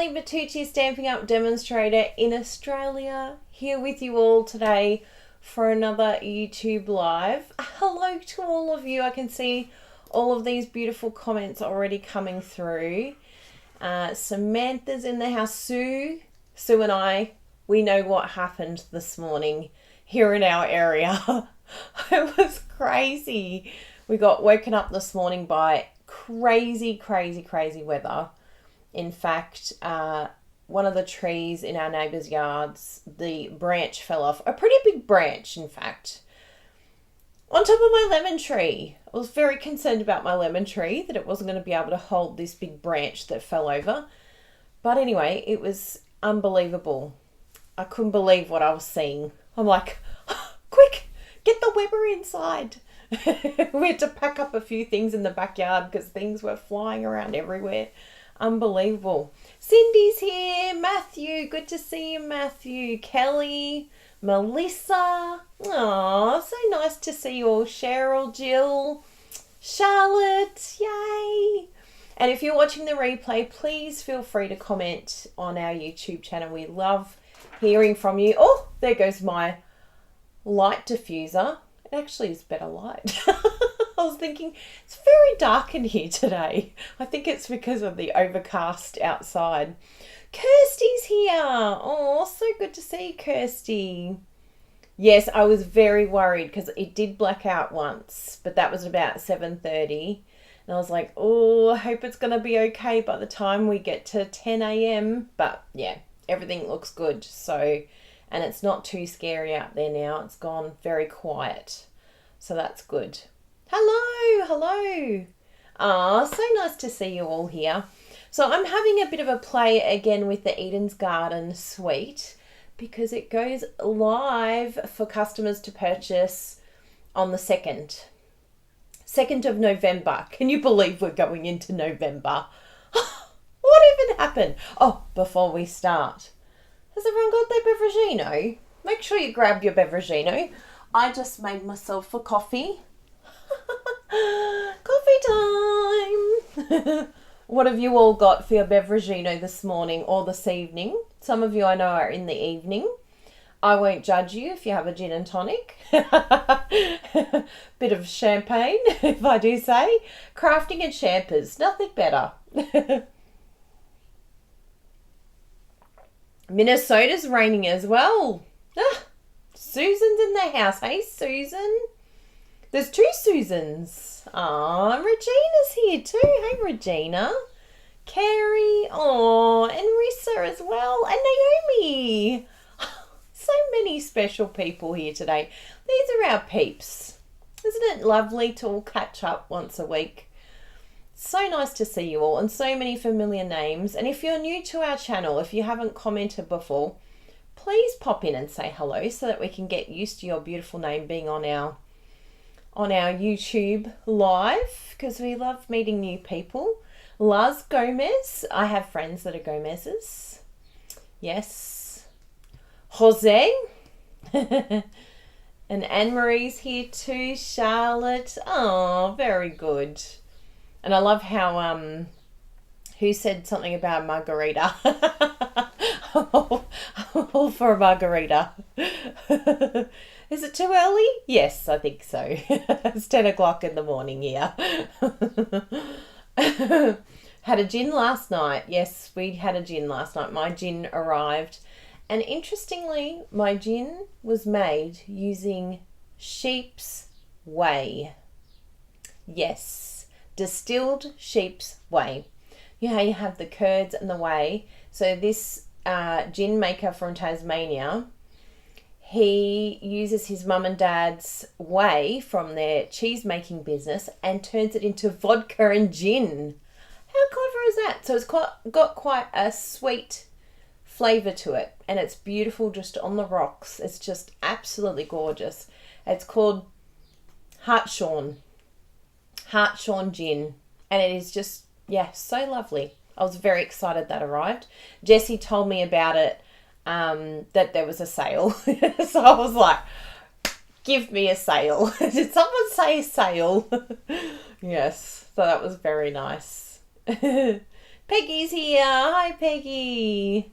Kylie Bertucci, Stamping Up Demonstrator in Australia, here with you all today for another YouTube Live. Hello to all of you. I can see all of these beautiful comments already coming through. Samantha's in the house. Sue and I, we know what happened this morning here in our area. It was crazy. We got woken up this morning by crazy weather. In fact, one of the trees in our neighbour's yards, the branch fell off. A pretty big branch, in fact, on top of my lemon tree. I was very concerned about my lemon tree, that it wasn't going to be able to hold this big branch that fell over. But anyway, it was unbelievable. I couldn't believe what I was seeing. I'm like, quick, get the Weber inside. We had to pack up a few things in the backyard because things were flying around everywhere. Unbelievable. Cindy's here. Matthew, good to see you, Matthew. Kelly, Melissa. Oh, so nice to see you all. Cheryl, Jill, Charlotte, yay. And if you're watching the replay, please feel free to comment on our YouTube channel. We love hearing from you. Oh, there goes my light diffuser. It actually is better light. I was thinking, it's very dark in here today. I think it's because of the overcast outside. Kirsty's here. Oh, so good to see you, Kirsty. Yes, I was very worried because it did black out once, but that was about 7:30. And I was like, oh, I hope it's going to be okay by the time we get to 10 a.m. But yeah, everything looks good. So, and it's not too scary out there now. It's gone very quiet. So that's good. Hello. Ah, so nice to see you all here. So I'm having a bit of a play again with the Eden's Garden suite because it goes live for customers to purchase on the 2nd of November. Can you believe we're going into November? What even happened? Oh, before we start, has everyone got their beverageino? Make sure you grab your beverageino. I just made myself a coffee. Coffee time. What have you all got for your beverageino this morning or this evening? Some of you I know are in the evening. I won't judge you if you have a gin and tonic. Bit of champagne, if I do say. Crafting and champers, nothing better. Minnesota's raining as well. Susan's in the house. Hey, Susan. There's 2 Susans. Ah, Regina's here too. Hey, Regina. Carrie. Oh, and Rissa as well. And Naomi. So many special people here today. These are our peeps. Isn't it lovely to all catch up once a week? So nice to see you all and so many familiar names. And if you're new to our channel, if you haven't commented before, please pop in and say hello so that we can get used to your beautiful name being on our YouTube live because we love meeting new people. Laz Gomez. I have friends that are Gomez's. Yes. Jose. And Anne-Marie's here too. Charlotte. Oh, very good. And I love how, who said something about margarita? I'm all for a margarita. Is it too early? Yes, I think so. It's 10 o'clock in the morning here. Had a gin last night. Yes, we had a gin last night. My gin arrived. And interestingly, my gin was made using sheep's whey. Yes, distilled sheep's whey. You know how you have the curds and the whey? So this gin maker from Tasmania, he uses his mum and dad's whey from their cheese making business and turns it into vodka and gin. How clever is that? So it's got quite a sweet flavour to it and it's beautiful just on the rocks. It's just absolutely gorgeous. It's called Hartshorn gin and it is just, yeah, so lovely. I was very excited that arrived. Jessie told me about it, that there was a sale. So I was like, give me a sale. Did someone say sale? Yes, so that was very nice. Peggy's here. Hi, Peggy.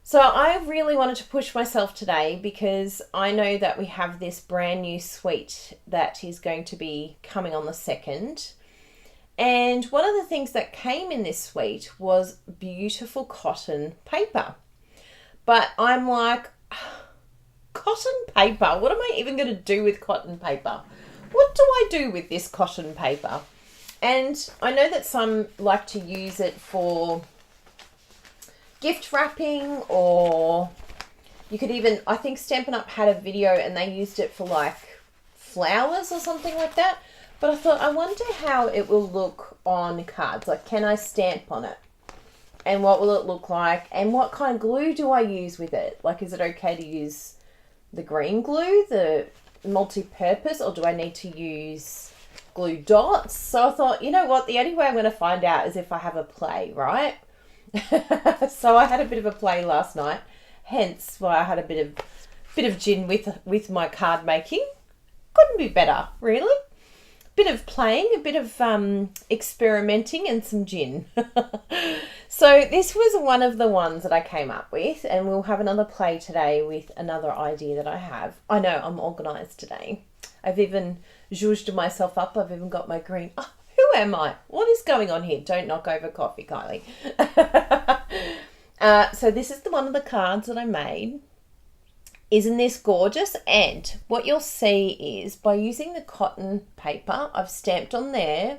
So I really wanted to push myself today because I know that we have this brand new suite that is going to be coming on the 2nd. And one of the things that came in this suite was beautiful cotton paper. But I'm like, cotton paper? What am I even going to do with cotton paper? What do I do with this cotton paper? And I know that some like to use it for gift wrapping, or you could even, I think Stampin' Up! Had a video and they used it for like flowers or something like that. But I thought, I wonder how it will look on cards. Like, can I stamp on it? And what will it look like? And what kind of glue do I use with it? Like, is it okay to use the green glue, the multi-purpose, or do I need to use glue dots? So I thought, you know what? The only way I'm going to find out is if I have a play, right? So I had a bit of a play last night. Hence why I had a bit of gin with my card making. Couldn't be better, really. Bit of playing, a bit of experimenting, and some gin. So this was one of the ones that I came up with, and we'll have another play today with another idea that I have. I know, I'm organised today. I've even zhuzhed myself up. I've even got my green. Oh, who am I? What is going on here? Don't knock over coffee, Kylie. So this is one of the cards that I made. Isn't this gorgeous? And what you'll see is by using the cotton paper, I've stamped on there,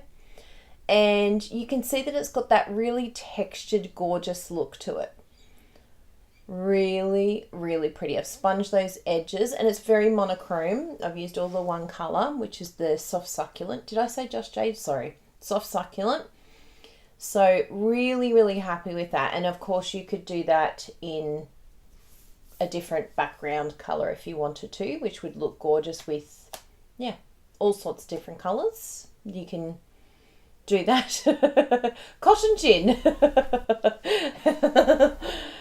and you can see that it's got that really textured, gorgeous look to it. Really, really pretty. I've sponged those edges and it's very monochrome. I've used all the one colour, which is the soft succulent. Did I say just jade? Sorry. Soft succulent. So really, really happy with that. And of course you could do that in a different background colour if you wanted to, which would look gorgeous with, yeah, all sorts of different colours. You can do that. Cotton gin.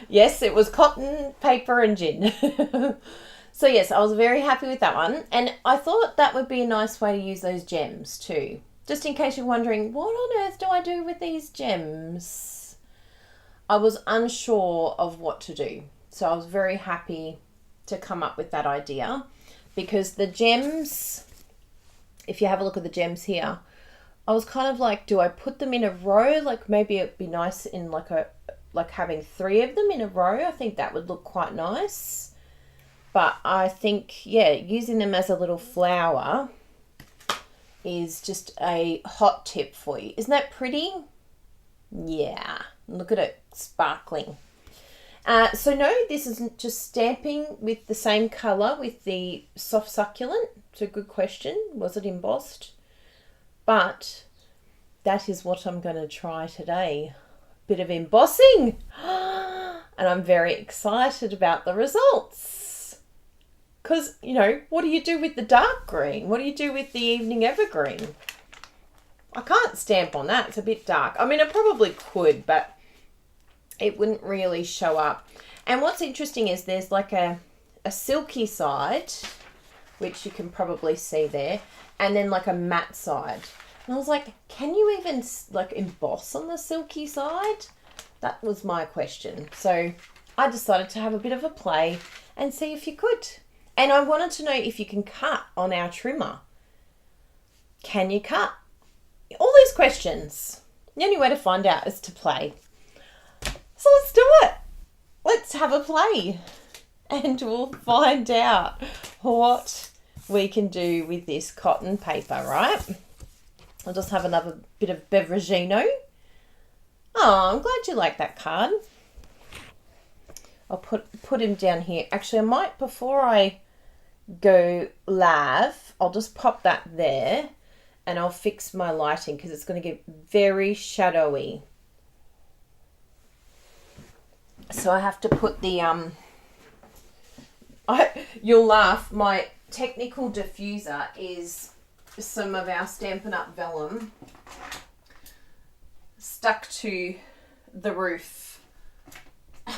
Yes, it was cotton, paper and gin. So yes, I was very happy with that one. And I thought that would be a nice way to use those gems too. Just in case you're wondering, what on earth do I do with these gems? I was unsure of what to do. So I was very happy to come up with that idea, because the gems, if you have a look at the gems here, I was kind of like, do I put them in a row? Like maybe it'd be nice in like having 3 of them in a row. I think that would look quite nice. But I think, yeah, using them as a little flower is just a hot tip for you. Isn't that pretty? Yeah, look at it sparkling. So no, this isn't just stamping with the same colour with the soft succulent. It's a good question. Was it embossed? But that is what I'm going to try today. Bit of embossing. And I'm very excited about the results. Because, you know, what do you do with the dark green? What do you do with the evening evergreen? I can't stamp on that. It's a bit dark. I mean, I probably could, but it wouldn't really show up. And what's interesting is there's like a silky side, which you can probably see there, and then like a matte side. And I was like, can you even like emboss on the silky side? That was my question. So I decided to have a bit of a play and see if you could. And I wanted to know if you can cut on our trimmer. Can you cut? All these questions. The only way to find out is to play. So let's do it. Let's have a play and we'll find out what we can do with this cotton paper, right? I'll just have another bit of Beveragino. Oh, I'm glad you like that card. I'll put him down here. Actually, I might, before I go live, I'll just pop that there and I'll fix my lighting because it's going to get very shadowy. So I have to put the, you'll laugh, my technical diffuser is some of our Stampin' Up! Vellum stuck to the roof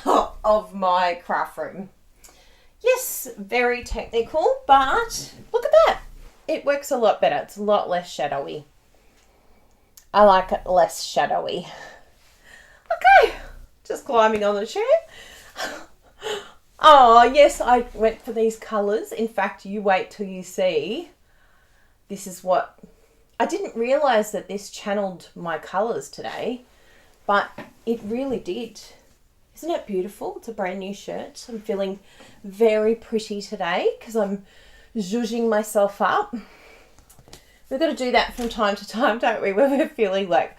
of my craft room. Yes, very technical, but look at that. It works a lot better. It's a lot less shadowy. I like it less shadowy. Just climbing on the chair. Oh, yes, I went for these colours. In fact, you wait till you see. This is what... I didn't realise that this channeled my colours today, but it really did. Isn't it beautiful? It's a brand new shirt. I'm feeling very pretty today because I'm zhuzhing myself up. We've got to do that from time to time, don't we? When we're feeling like,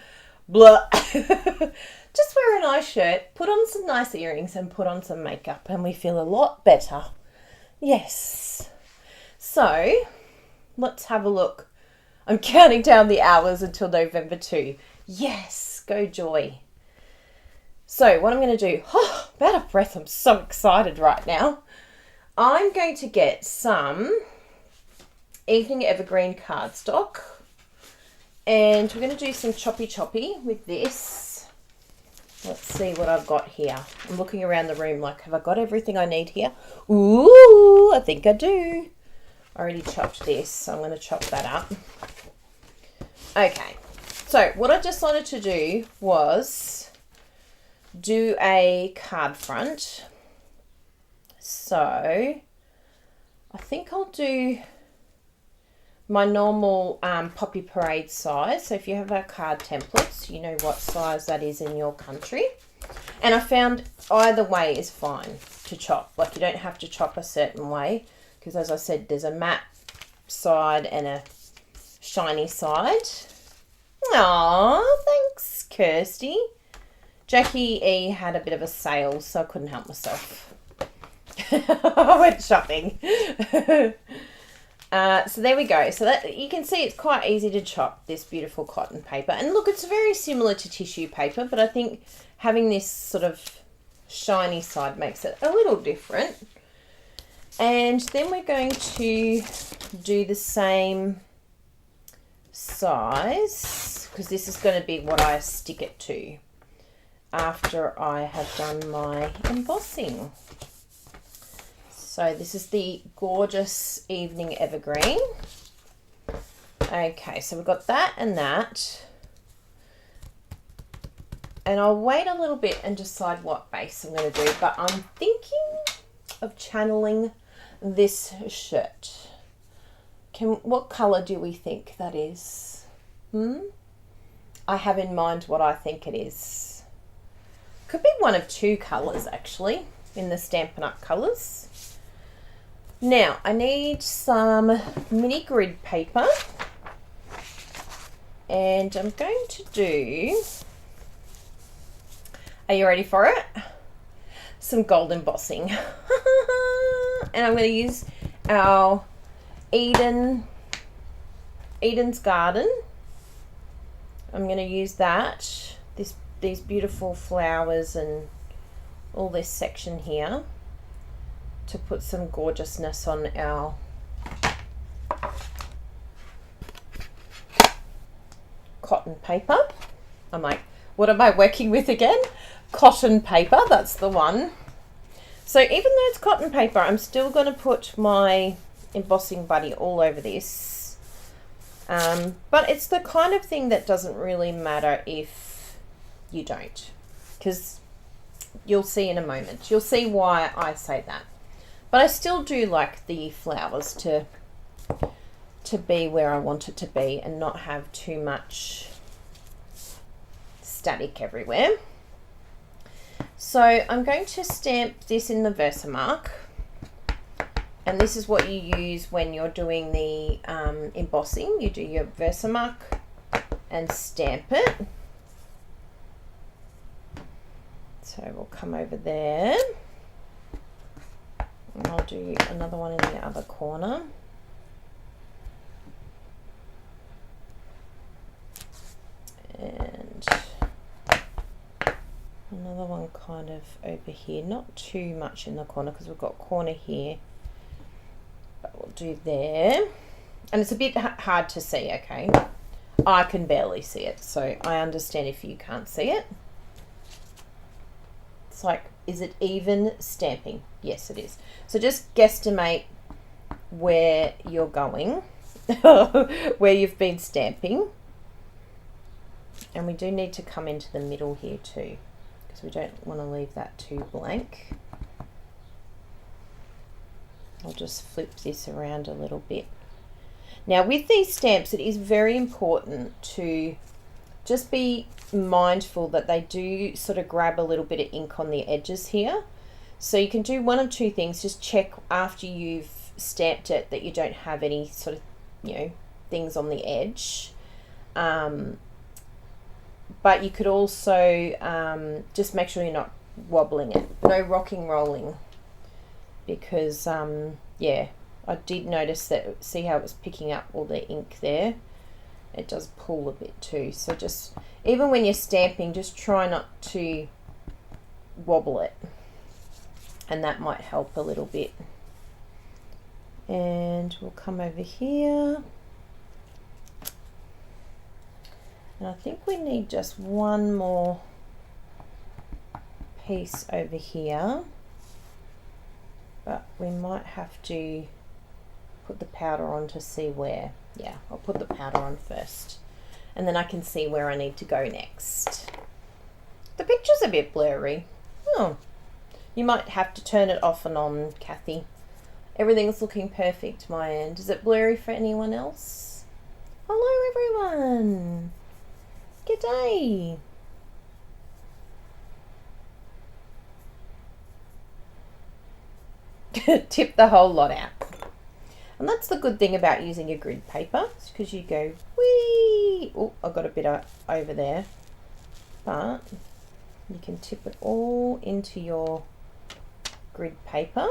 blah. Just wear a nice shirt, put on some nice earrings and put on some makeup and we feel a lot better. Yes. So, let's have a look. I'm counting down the hours until November 2. Yes, go joy. So, what I'm going to do, I'm out of breath, I'm so excited right now. I'm going to get some Evening Evergreen cardstock and we're going to do some choppy with this. Let's see what I've got here. I'm looking around the room like, have I got everything I need here? Ooh, I think I do. I already chopped this, so I'm going to chop that up. Okay, so what I decided to do was do a card front. So I think I'll do my normal Poppy Parade size. So if you have our card templates, you know what size that is in your country. And I found either way is fine to chop. Like you don't have to chop a certain way because as I said, there's a matte side and a shiny side. Aw, thanks Kirsty. Jackie E had a bit of a sale, so I couldn't help myself. I went shopping. So there we go. So that you can see it's quite easy to chop this beautiful cotton paper. And look, it's very similar to tissue paper, but I think having this sort of shiny side makes it a little different. And then we're going to do the same size because this is going to be what I stick it to after I have done my embossing. So this is the gorgeous Evening Evergreen. Okay, so we've got that and that. And I'll wait a little bit and decide what base I'm going to do. But I'm thinking of channeling this shirt. What colour do we think that is? I have in mind what I think it is. Could be one of two colours actually in the Stampin' Up colours. Now, I need some mini grid paper and I'm going to do, are you ready for it? Some gold embossing. And I'm going to use our Eden's Garden. I'm going to use that, these beautiful flowers and all this section here, to put some gorgeousness on our cotton paper. I'm like, what am I working with again? Cotton paper, that's the one. So even though it's cotton paper, I'm still going to put my embossing buddy all over this. But it's the kind of thing that doesn't really matter if you don't, because you'll see in a moment. You'll see why I say that. But I still do like the flowers to be where I want it to be and not have too much static everywhere. So I'm going to stamp this in the Versamark. And this is what you use when you're doing the embossing. You do your Versamark and stamp it. So we'll come over there. And I'll do another one in the other corner. And another one kind of over here. Not too much in the corner because we've got corner here. But we'll do there. And it's a bit hard to see, okay? I can barely see it, so I understand if you can't see it. It's like, is it even stamping? Yes, it is. So just guesstimate where you're going, where you've been stamping. And we do need to come into the middle here too, because we don't want to leave that too blank. I'll just flip this around a little bit. Now with these stamps, it is very important to just be mindful that they do sort of grab a little bit of ink on the edges here. So you can do one of two things. Just check after you've stamped it that you don't have any sort of, you know, things on the edge. But you could also just make sure you're not wobbling it. No rocking rolling, because yeah, I did notice that. See how it was picking up all the ink there? It does pull a bit too. So just, even when you're stamping, just try not to wobble it, and that might help a little bit. And we'll come over here, and I think we need just one more piece over here, but we might have to put the powder on to see where. Yeah, I'll put the powder on first, and then I can see where I need to go next. The picture's a bit blurry. Oh, you might have to turn it off and on, Kathy. Everything's looking perfect my end. Is it blurry for anyone else? Hello everyone. G'day. Tip the whole lot out. And that's the good thing about using a grid paper, because you go, whee! Oh, I got a bit over there. But you can tip it all into your grid paper.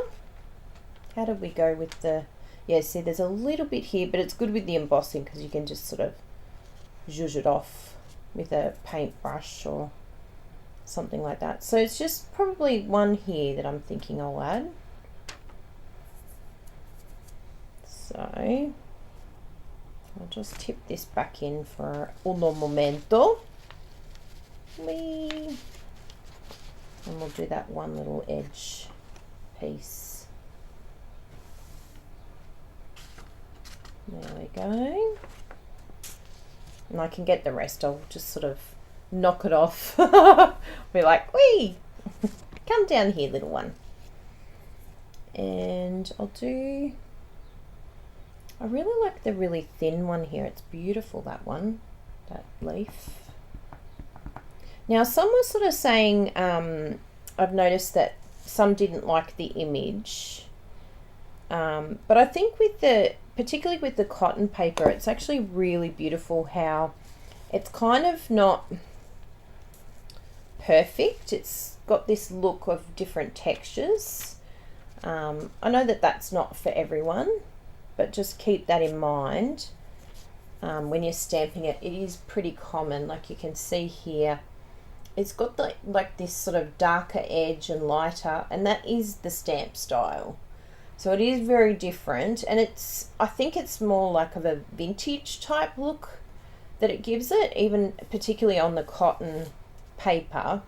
How did we go with the, yeah, see there's a little bit here, but it's good with the embossing because you can just sort of zhuzh it off with a paintbrush or something like that. So it's just probably one here that I'm thinking I'll add. So I'll just tip this back in for uno momento. Whee! And we'll do that one little edge piece. There we go. And I can get the rest. I'll just sort of knock it off. Be like, whee! Come down here, little one. And I'll do, I really like the really thin one here. It's beautiful, that one, that leaf. Now, some were sort of saying, I've noticed that some didn't like the image. But I think with the, particularly with the cotton paper, it's actually really beautiful how it's kind of not perfect. It's got this look of different textures. I know that that's not for everyone, but just keep that in mind when you're stamping it. It is pretty common, like you can see here. It's got the, like this sort of darker edge and lighter, and that is the stamp style. So it is very different, and it's, I think it's more like of a vintage type look that it gives it, even particularly on the cotton paper.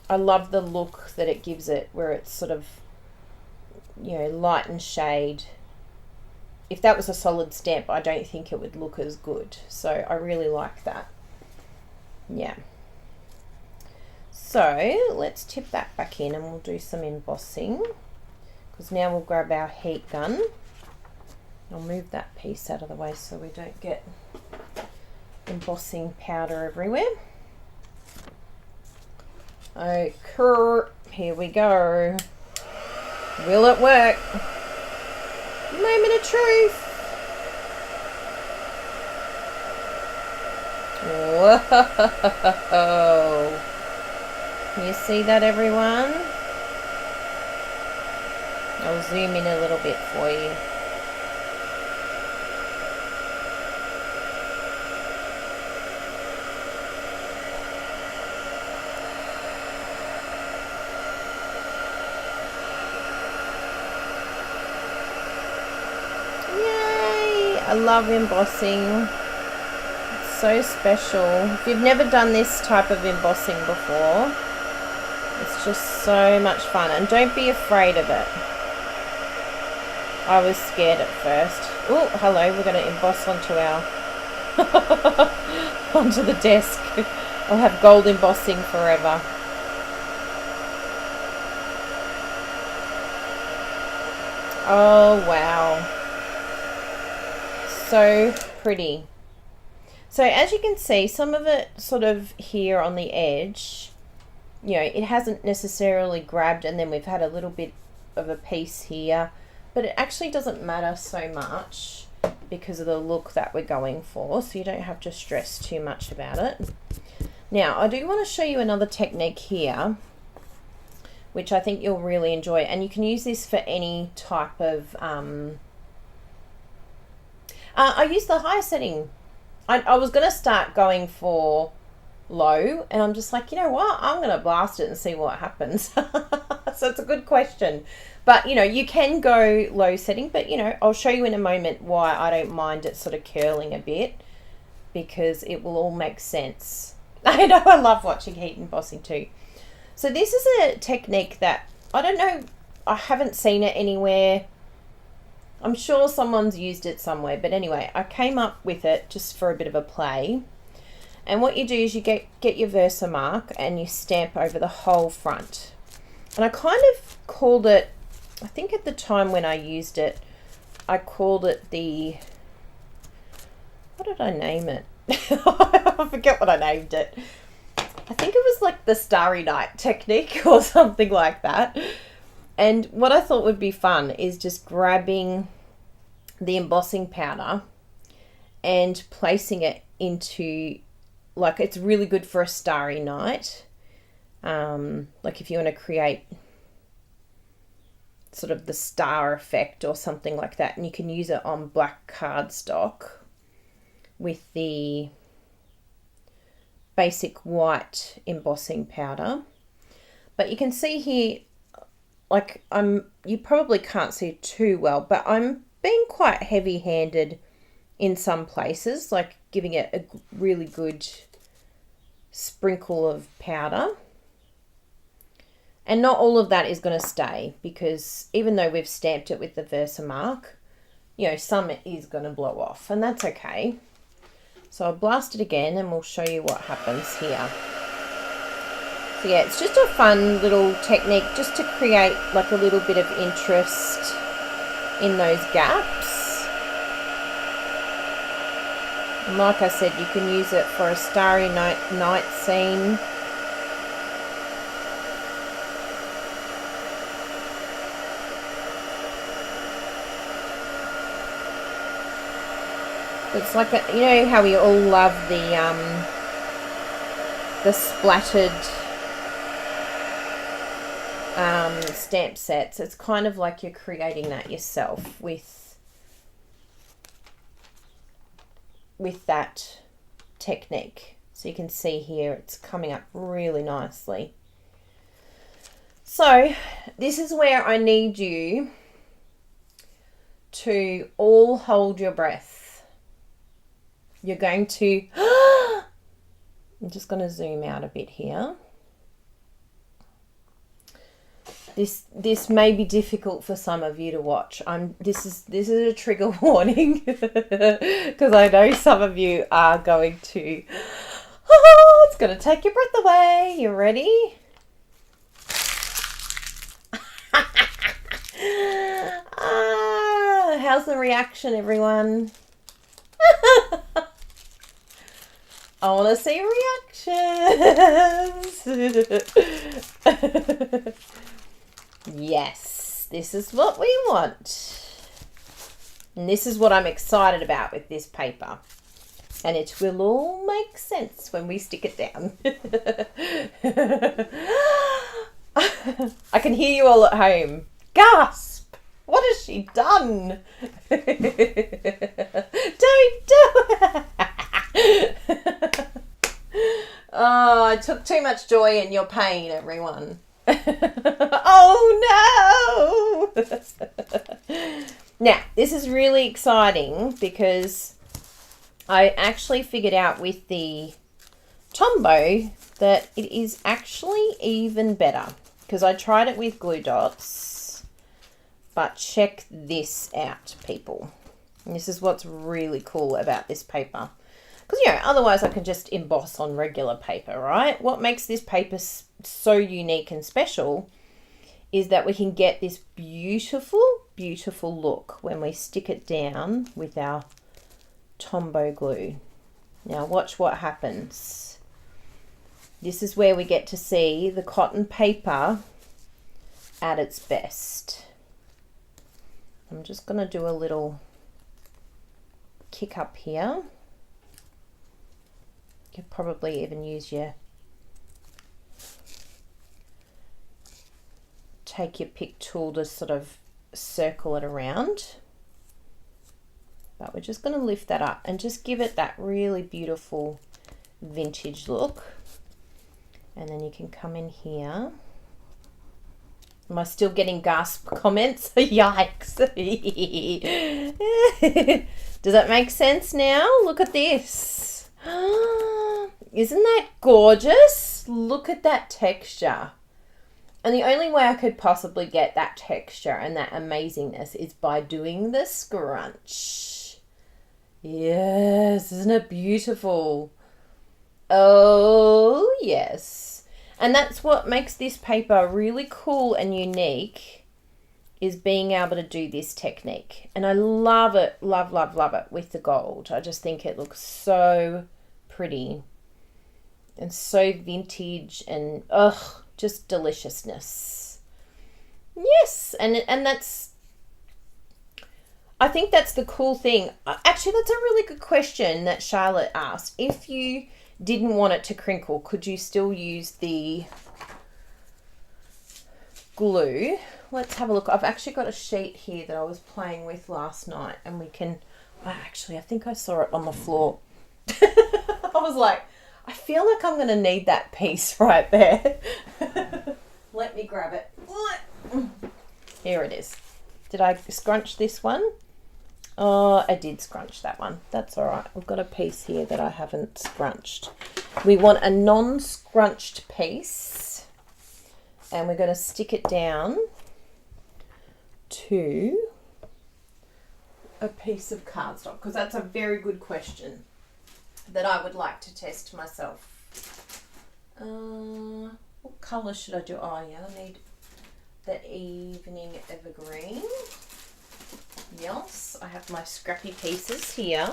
I love the look that it gives it, where it's sort of, you know, light and shade. If that was a solid stamp, I don't think it would look as good. So I really like that. Yeah. So let's tip that back in and we'll do some embossing, because now we'll grab our heat gun. I'll move that piece out of the way so we don't get embossing powder everywhere. Okay, here we go. Will it work? Moment of truth. Whoa. Can you see that, everyone? I'll zoom in a little bit for you. Yay! I love embossing. It's so special. If you've never done this type of embossing before, it's just so much fun, and don't be afraid of it. I was scared at first. Oh, hello, we're going to emboss onto our onto the desk. I'll have gold embossing forever. Oh, wow. So pretty. So as you can see, some of it sort of here on the edge, you know, it hasn't necessarily grabbed, and then we've had a little bit of a piece here, but it actually doesn't matter so much because of the look that we're going for, so you don't have to stress too much about it. Now, I do want to show you another technique here, which I think you'll really enjoy, and you can use this for any type of, I use the higher setting. I was going to start going for low, and I'm just like, you know what, I'm going to blast it and see what happens. So it's a good question, but you know, you can go low setting, but you know, I'll show you in a moment why I don't mind it sort of curling a bit, because it will all make sense. I know, I love watching heat embossing too. So this is a technique that I don't know, I haven't seen it anywhere. I'm sure someone's used it somewhere, but anyway, I came up with it just for a bit of a play. And what you do is you get your Versamark and you stamp over the whole front. And I kind of called it, I think at the time when I used it, I called it the, what did I name it? I forget what I named it. I think it was like the Starry Night technique or something like that. And what I thought would be fun is just grabbing the embossing powder and placing it into, like, it's really good for a starry night. Like if you want to create sort of the star effect or something like that, and you can use it on black cardstock with the basic white embossing powder. But you can see here, like, you probably can't see too well, but I'm being quite heavy-handed in some places, like giving it a really good sprinkle of powder. And not all of that is going to stay, because even though we've stamped it with the Versamark, you know, some is going to blow off, and that's okay. So I'll blast it again and we'll show you what happens here. So yeah, it's just a fun little technique just to create like a little bit of interest in those gaps. And like I said, you can use it for a starry night scene. It's like you know how we all love the splattered stamp sets. It's kind of like you're creating that yourself with that technique. So you can see here it's coming up really nicely. So this is where I need you to all hold your breath. You're going to, I'm just going to zoom out a bit here. This may be difficult for some of you to watch. This is a trigger warning because I know some of you are going to, it's going to take your breath away. You ready? How's the reaction, everyone? I want to see reactions. Yes, this is what we want. And this is what I'm excited about with this paper. And it will all make sense when we stick it down. I can hear you all at home. Gasp! What has she done? Don't do it! Oh, I took too much joy in your pain, everyone. Oh no! Now, this is really exciting because I actually figured out with the Tombow that it is actually even better, because I tried it with glue dots, but check this out, people. And this is what's really cool about this paper. Because, you know, otherwise I can just emboss on regular paper, right? What makes this paper so unique and special is that we can get this beautiful beautiful look when we stick it down with our Tombow glue. Now watch what happens. This is where we get to see the cotton paper at its best. I'm just going to do a little kick up here. You could probably even use take your pick tool to sort of circle it around. But we're just going to lift that up and just give it that really beautiful vintage look. And then you can come in here. Am I still getting gasp comments? Yikes. Does that make sense now? Look at this. Isn't that gorgeous? Look at that texture. And the only way I could possibly get that texture and that amazingness is by doing the scrunch. Yes, isn't it beautiful? Oh, yes. And that's what makes this paper really cool and unique, is being able to do this technique. And I love it, love, love, love it with the gold. I just think it looks so pretty and so vintage and just deliciousness. Yes, and that's, I think that's the cool thing. Actually, that's a really good question that Charlotte asked. If you didn't want it to crinkle, could you still use the glue? Let's have a look. I've actually got a sheet here that I was playing with last night, and we can, actually, I think I saw it on the floor. I was like, I feel like I'm going to need that piece right there. Let me grab it. Here it is. Did I scrunch this one? Oh, I did scrunch that one. That's all right. I've got a piece here that I haven't scrunched. We want a non-scrunched piece, and we're going to stick it down to a piece of cardstock, because that's a very good question that I would like to test myself. What colour should I do? Oh yeah, I need the evening evergreen. Yes, I have my scrappy pieces here,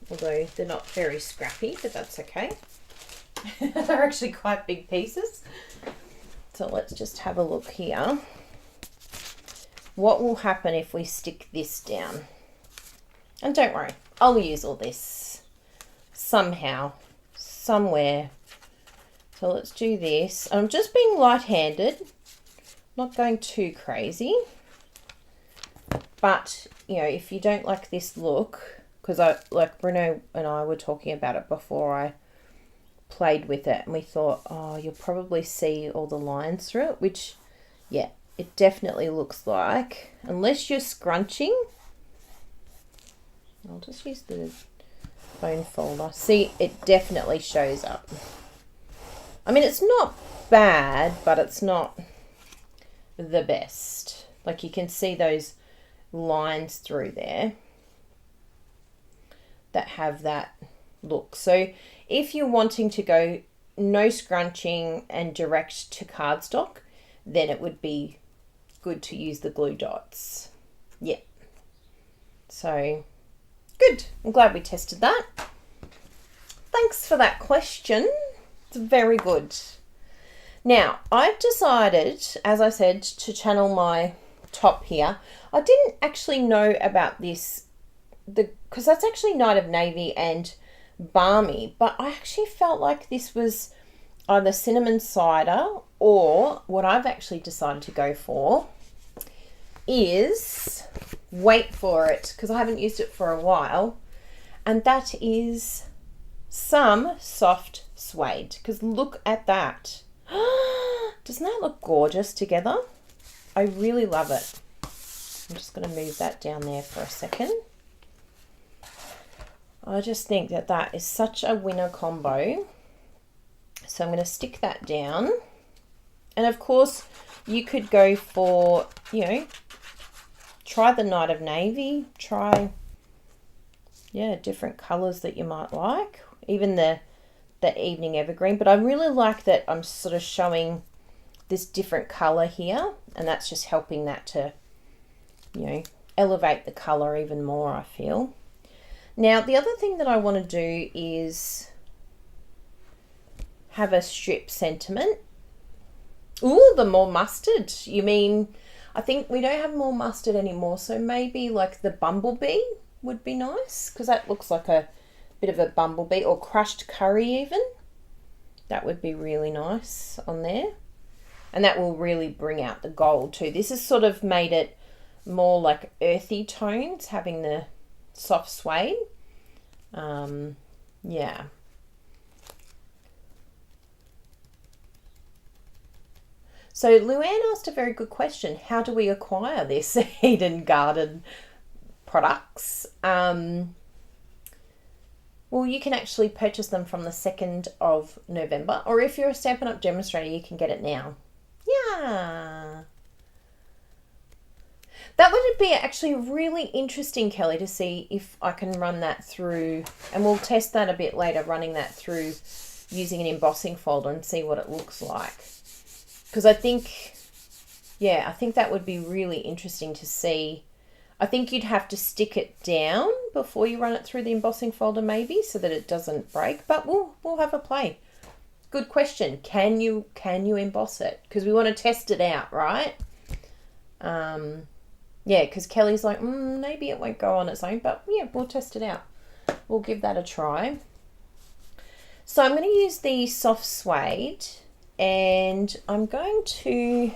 although they're not very scrappy, but that's okay. They're actually quite big pieces. So let's just have a look here. What will happen if we stick this down? And don't worry, I'll use all this somehow, somewhere. So let's do this. I'm just being light-handed, not going too crazy. But, you know, if you don't like this look, because Bruno and I were talking about it before I played with it, and we thought, oh, you'll probably see all the lines through it, which, yeah, it definitely looks like, unless you're scrunching. I'll just use the bone folder. See, it definitely shows up. I mean, it's not bad, but it's not the best. Like, you can see those lines through there that have that look. So if you're wanting to go no scrunching and direct to cardstock, then it would be good to use the glue dots. Yeah. So good. I'm glad we tested that. Thanks for that question. It's very good. Now, I've decided, as I said, to channel my top here. I didn't actually know about this, because that's actually Night of Navy and Balmy, but I actually felt like this was either cinnamon cider, or what I've actually decided to go for is, wait for it, because I haven't used it for a while, and that is some soft suede, because look at that. Doesn't that look gorgeous together? I really love it. I'm just going to move that down there for a second. I just think that that is such a winner combo. So I'm going to stick that down. And of course, you could go for, you know, try the Night of Navy. Try, yeah, different colours that you might like. Even the Evening Evergreen. But I really like that I'm sort of showing this different colour here. And that's just helping that to you know, elevate the colour even more, I feel. Now, the other thing that I want to do is have a strip sentiment. Ooh, the more mustard. You mean, I think we don't have more mustard anymore, so maybe like the bumblebee would be nice, because that looks like a bit of a bumblebee, or crushed curry even. That would be really nice on there. And that will really bring out the gold too. This has sort of made it more like earthy tones, having the soft suede. Yeah. So Luann asked a very good question. How do we acquire this Eden Garden products? Well, you can actually purchase them from the 2nd of November. Or if you're a Stampin' Up! Demonstrator, you can get it now. Yeah. That would be actually really interesting, Kelly, to see if I can run that through. And we'll test that a bit later, running that through using an embossing folder and see what it looks like. Because I think, yeah, I think that would be really interesting to see. I think you'd have to stick it down before you run it through the embossing folder, maybe, so that it doesn't break. But we'll have a play. Good question. Can you emboss it? Because we want to test it out, right? Yeah, because Kelly's like, maybe it won't go on its own, but yeah, we'll test it out. We'll give that a try. So I'm going to use the soft suede, and I'm going to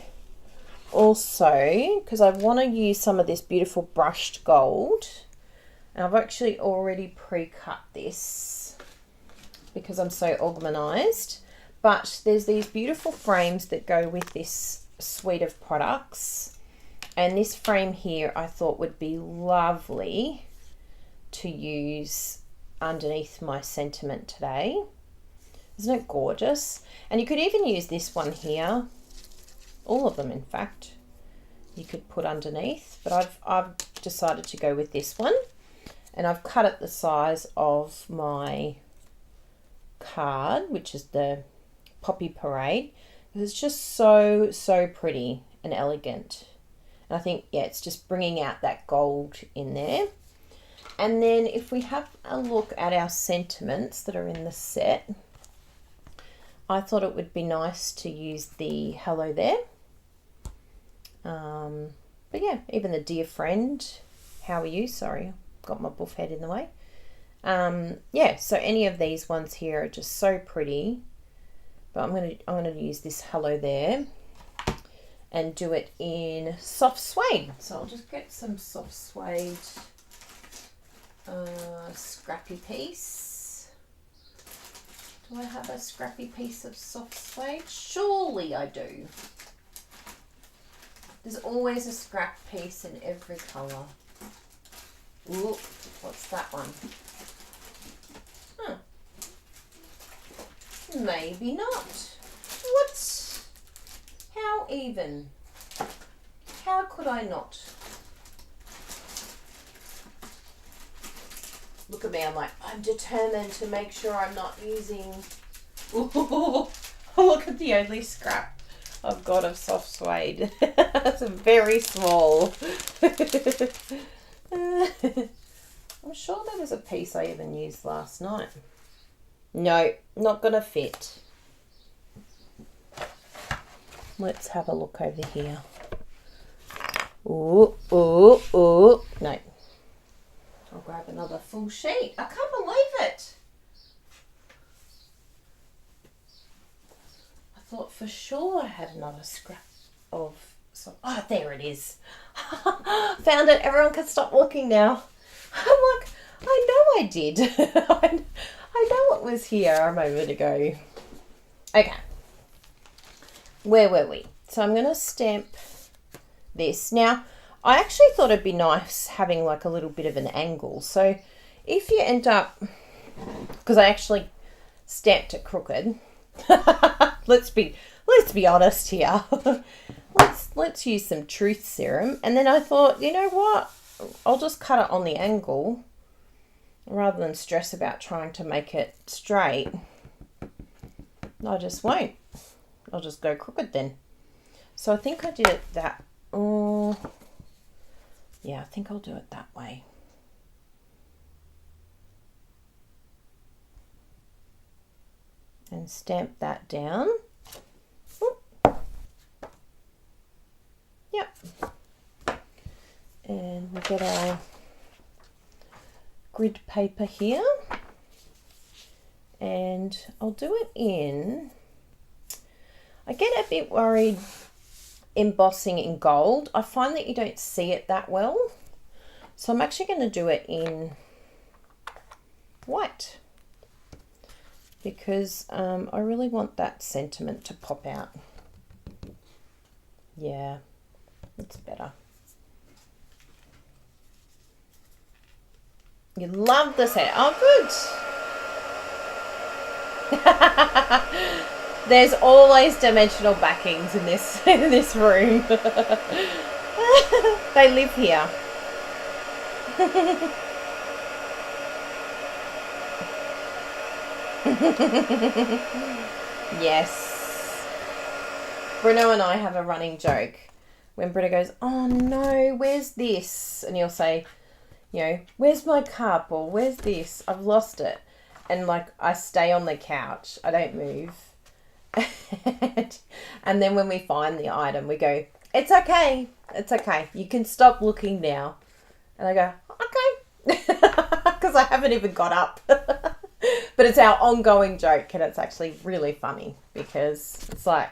also, because I want to use some of this beautiful brushed gold, and I've actually already pre-cut this because I'm so organized, but there's these beautiful frames that go with this suite of products. And this frame here I thought would be lovely to use underneath my sentiment today. Isn't it gorgeous? And you could even use this one here. All of them, in fact, you could put underneath. But I've decided to go with this one. And I've cut it the size of my card, which is the Poppy Parade. It's just so, so pretty and elegant. And I think, yeah, it's just bringing out that gold in there. And then if we have a look at our sentiments that are in the set, I thought it would be nice to use the hello there. But yeah, even the dear friend, how are you? Sorry, got my buff head in the way. Yeah, so any of these ones here are just so pretty. But I'm gonna use this hello there and do it in soft suede. So I'll just get some soft suede scrappy piece. Do I have a scrappy piece of soft suede? Surely I do. There's always a scrap piece in every colour. Ooh, what's that one? Huh. Maybe not. What? How even? How could I not? Look at me, I'm like, I'm determined to make sure I'm not using... Ooh, look at the only scrap I've got of soft suede. It's very small. I'm sure there was a piece I even used last night. No, not gonna fit. Let's have a look over here. Ooh, ooh, ooh. No. I'll grab another full sheet. I can't believe it. I thought for sure I had another scrap of... Oh, there it is. Found it. Everyone can stop looking now. I'm like, I know I did. I know it was here a moment ago. Okay. Where were we? So I'm going to stamp this. Now, I actually thought it'd be nice having like a little bit of an angle. So if you end up, because I actually stamped it crooked. let's be honest here. let's use some truth serum. And then I thought, you know what? I'll just cut it on the angle rather than stress about trying to make it straight. I just won't. I'll just go crooked then. So I think I did it that... Yeah, I think I'll do it that way. And stamp that down. Oop. Yep. And we'll get our grid paper here. And I'll do it in... I get a bit worried embossing in gold. I find that you don't see it that well. So I'm actually going to do it in white. Because I really want that sentiment to pop out. Yeah, it's better. You love the set. Oh, good. There's always dimensional backings in this room. They live here. Yes. Bruno and I have a running joke. When Bruno goes, oh no, where's this? And you'll say, you know, where's my cup? Or where's this? I've lost it. And like, I stay on the couch. I don't move. And then when we find the item, we go, it's okay. It's okay. You can stop looking now. And I go, okay. Because I haven't even got up. But it's our ongoing joke, and it's actually really funny because it's like,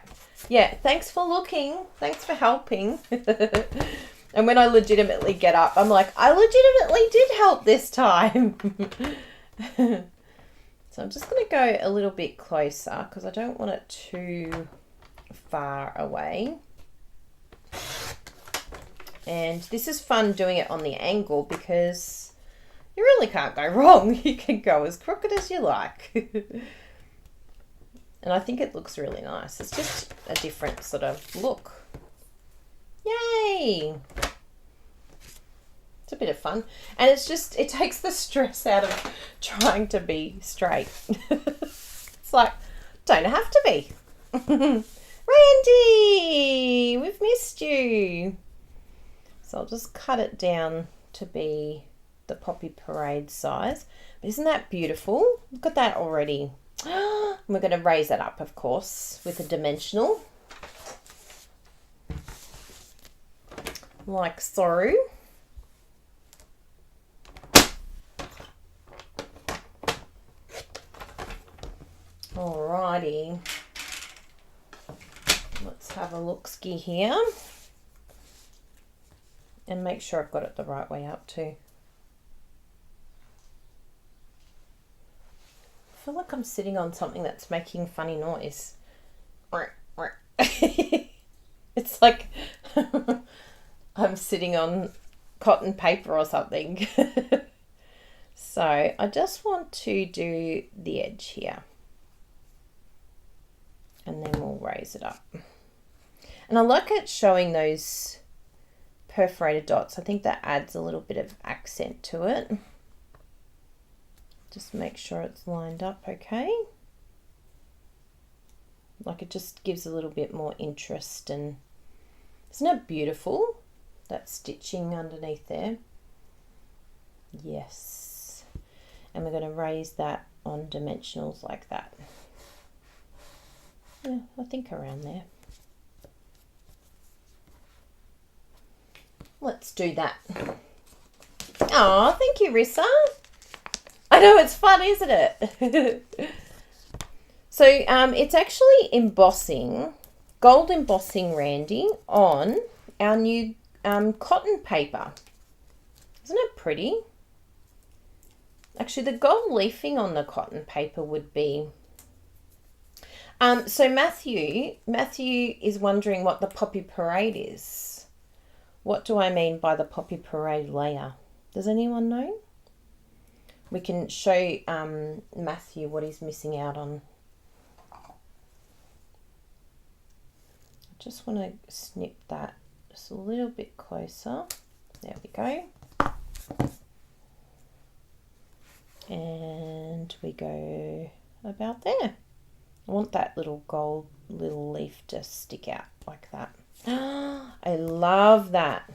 yeah, thanks for looking. Thanks for helping. And when I legitimately get up, I'm like, I legitimately did help this time. So I'm just going to go a little bit closer because I don't want it too far away. And this is fun doing it on the angle because you really can't go wrong. You can go as crooked as you like. And I think it looks really nice. It's just a different sort of look. Yay! It's a bit of fun. And it's just, it takes the stress out of trying to be straight. It's like, don't have to be. Randy, we've missed you. So I'll just cut it down to be the Poppy Parade size. But isn't that beautiful? Look at that already. We're going to raise that up, of course, with a dimensional. Like so. Alrighty. Let's have a look-ski here. And make sure I've got it the right way up too. I feel like I'm sitting on something that's making funny noise. It's like I'm sitting on cotton paper or something. So I just want to do the edge here. And then we'll raise it up. And I like it showing those perforated dots. I think that adds a little bit of accent to it. Just make sure it's lined up okay. Like it just gives a little bit more interest, and isn't it beautiful? That stitching underneath there. Yes. And we're going to raise that on dimensionals like that. Yeah, I think around there. Let's do that. Oh, thank you, Rissa. I know, it's fun, isn't it? So it's actually embossing, gold embossing, Randy, on our new cotton paper. Isn't it pretty? Actually, the gold leafing on the cotton paper would be... so Matthew is wondering what the Poppy Parade is. What do I mean by the Poppy Parade layer? Does anyone know? We can show Matthew what he's missing out on. I just want to snip that just a little bit closer. There we go. And we go about there. I want that little gold little leaf to stick out like that. I love that.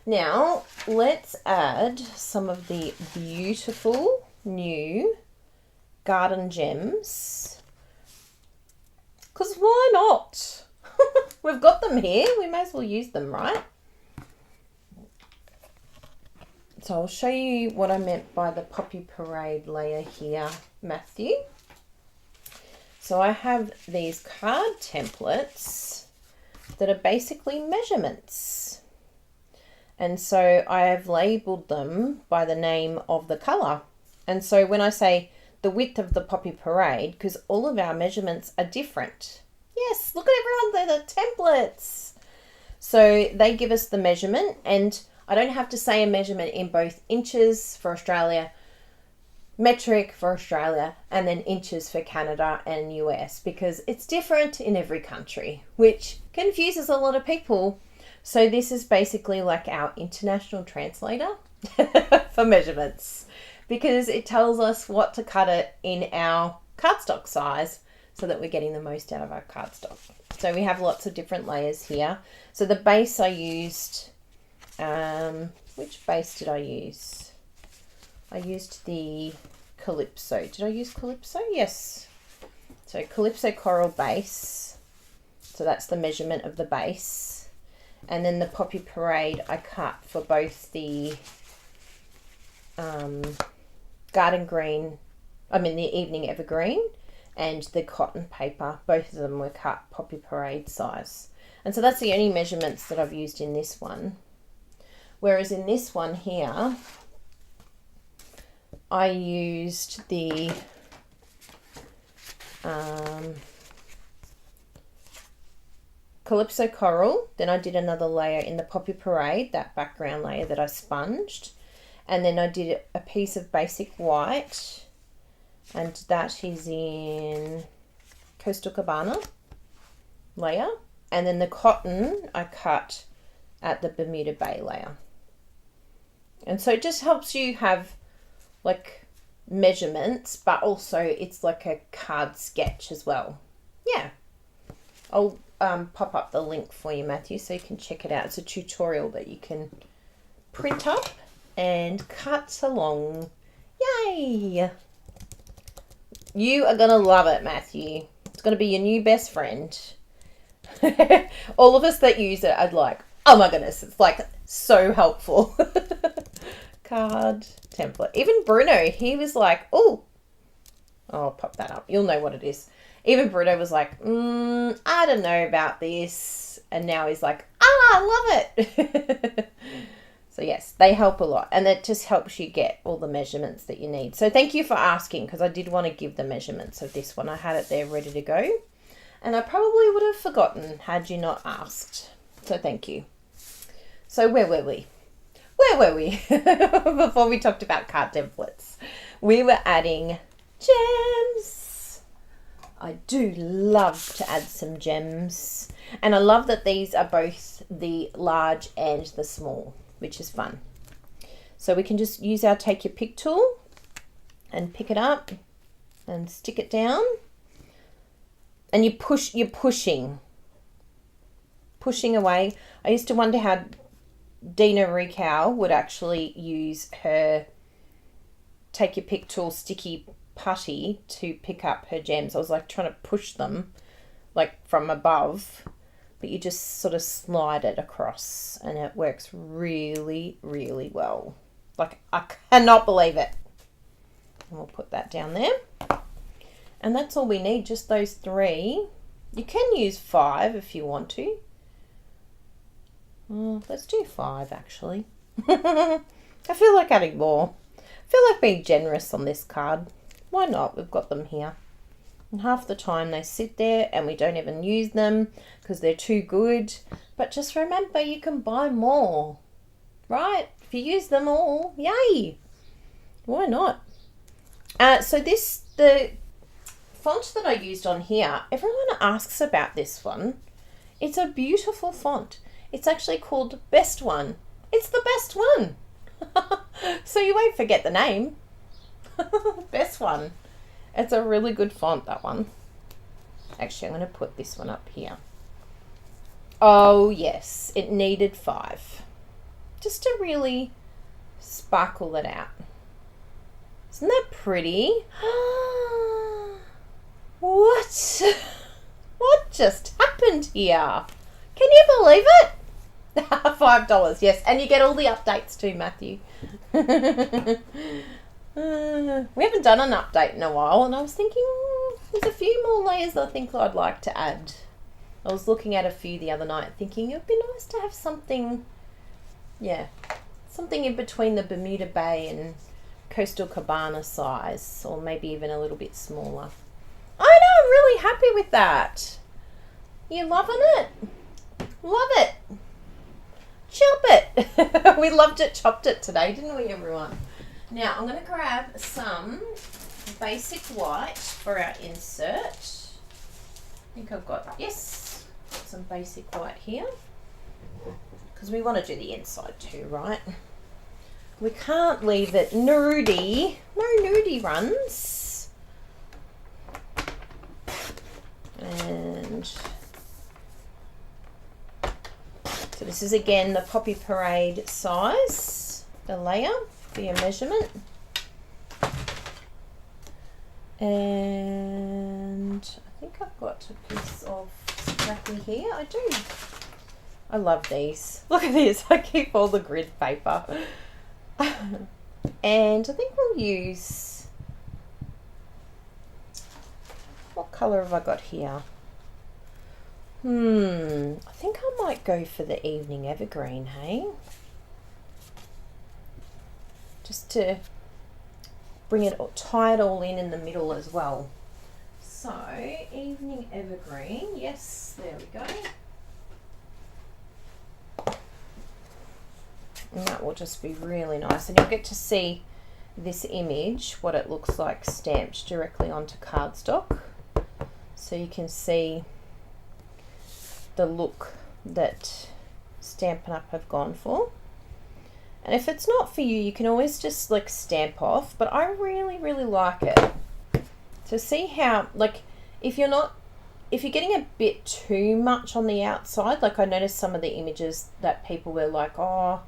Now, let's add some of the beautiful new garden gems. Because why not? We've got them here. We may as well use them, right? So I'll show you what I meant by the Poppy Parade layer here, Matthew. So I have these card templates that are basically measurements. And so I have labelled them by the name of the colour. And so when I say the width of the Poppy Parade, because all of our measurements are different. Yes, look at everyone, they're the templates. So they give us the measurement, and I don't have to say a measurement in both inches for Australia, metric for Australia, and then inches for Canada and US, because it's different in every country, which confuses a lot of people. So this is basically like our international translator for measurements, because it tells us what to cut it in our cardstock size so that we're getting the most out of our cardstock. So we have lots of different layers here. So the base I used, which base did I use? I used the Calypso. Did I use Calypso? Yes. So Calypso Coral base. So that's the measurement of the base. And then the Poppy Parade I cut for both the garden green, the evening evergreen, and the cotton paper. Both of them were cut Poppy Parade size. And so that's the only measurements that I've used in this one. Whereas in this one here, I used the Calypso Coral. Then I did another layer in the Poppy Parade, that background layer that I sponged. And then I did a piece of basic white, and that is in Coastal Cabana layer. And then the cotton I cut at the Bermuda Bay layer. And so it just helps you have like measurements, but also it's like a card sketch as well. Yeah. I'll pop up the link for you, Matthew, so you can check it out. It's a tutorial that you can print up and cut along. Yay! You are going to love it, Matthew. It's going to be your new best friend. All of us that use it are like, oh my goodness, it's like so helpful. Card template. Even Bruno, he was like, oh, I'll pop that up. You'll know what it is. Even Bruno was like, I don't know about this. And now he's like, I love it. So yes, they help a lot. And it just helps you get all the measurements that you need. So thank you for asking, because I did want to give the measurements of this one. I had it there ready to go. And I probably would have forgotten had you not asked. So thank you. So where were we? Before we talked about card templates. We were adding gems. I do love to add some gems. And I love that these are both the large and the small, which is fun. So we can just use our take your pick tool and pick it up and stick it down. And you're pushing away. I used to wonder how Dina Ricow would actually use her take your pick tool sticky putty to pick up her gems. I was like trying to push them like from above, but you just sort of slide it across and it works really, really well. Like, I cannot believe it. And we'll put that down there. And that's all we need, just those 3. You can use 5 if you want to. Let's do 5 actually. I feel like adding more. I feel like being generous on this card. Why not? We've got them here. And half the time they sit there and we don't even use them because they're too good. But just remember, you can buy more, right? If you use them all, yay! Why not? So the font that I used on here, everyone asks about this one. It's a beautiful font. It's actually called Best One. It's the best one. So you won't forget the name. Best One. It's a really good font, that one. Actually, I'm going to put this one up here. Oh, yes. It needed 5 just to really sparkle that out. Isn't that pretty? What? What just happened here? Can you believe it? $5, yes. And you get all the updates too, Matthew. We haven't done an update in a while, and I was thinking there's a few more layers I think I'd like to add. I was looking at a few the other night thinking it'd be nice to have something, something in between the Bermuda Bay and Coastal Cabana size, or maybe even a little bit smaller. I know, I'm really happy with that. You loving it? Love it. Chop it. We loved it, chopped it today, didn't we, everyone? Now, I'm going to grab some basic white for our insert. I think I've got, some basic white here. Because we want to do the inside too, right? We can't leave it nudie. No nudie runs. And so this is again the Poppy Parade size, the layer for your measurement. And I think I've got a piece of scrappy here. I do. I love these. Look at this. I keep all the grid paper. And I think we'll use, what colour have I got here? I think I might go for the Evening Evergreen, hey? Just to bring it, tie it all in the middle as well. So, Evening Evergreen, yes, there we go. And that will just be really nice. And you'll get to see this image, what it looks like stamped directly onto cardstock. So you can see the look that Stampin' Up have gone for. And if it's not for you, you can always just like stamp off, but I really, really like it. To see how, like, if you're getting a bit too much on the outside, like I noticed some of the images that people were like, oh,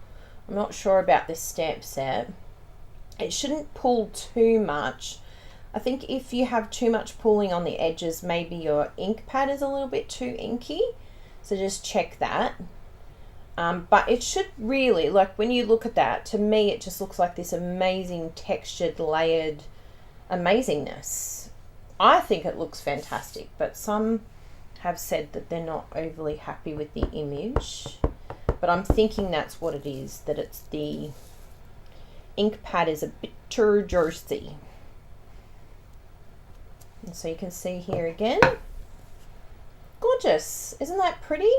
I'm not sure about this stamp set. It shouldn't pull too much. I think if you have too much pulling on the edges, maybe your ink pad is a little bit too inky. So just check that. But it should really, like when you look at that, to me it just looks like this amazing textured, layered amazingness. I think it looks fantastic, but some have said that they're not overly happy with the image. But I'm thinking that's what it is, that it's the ink pad is a bit too juicy. And so you can see here again. Gorgeous. Isn't that pretty?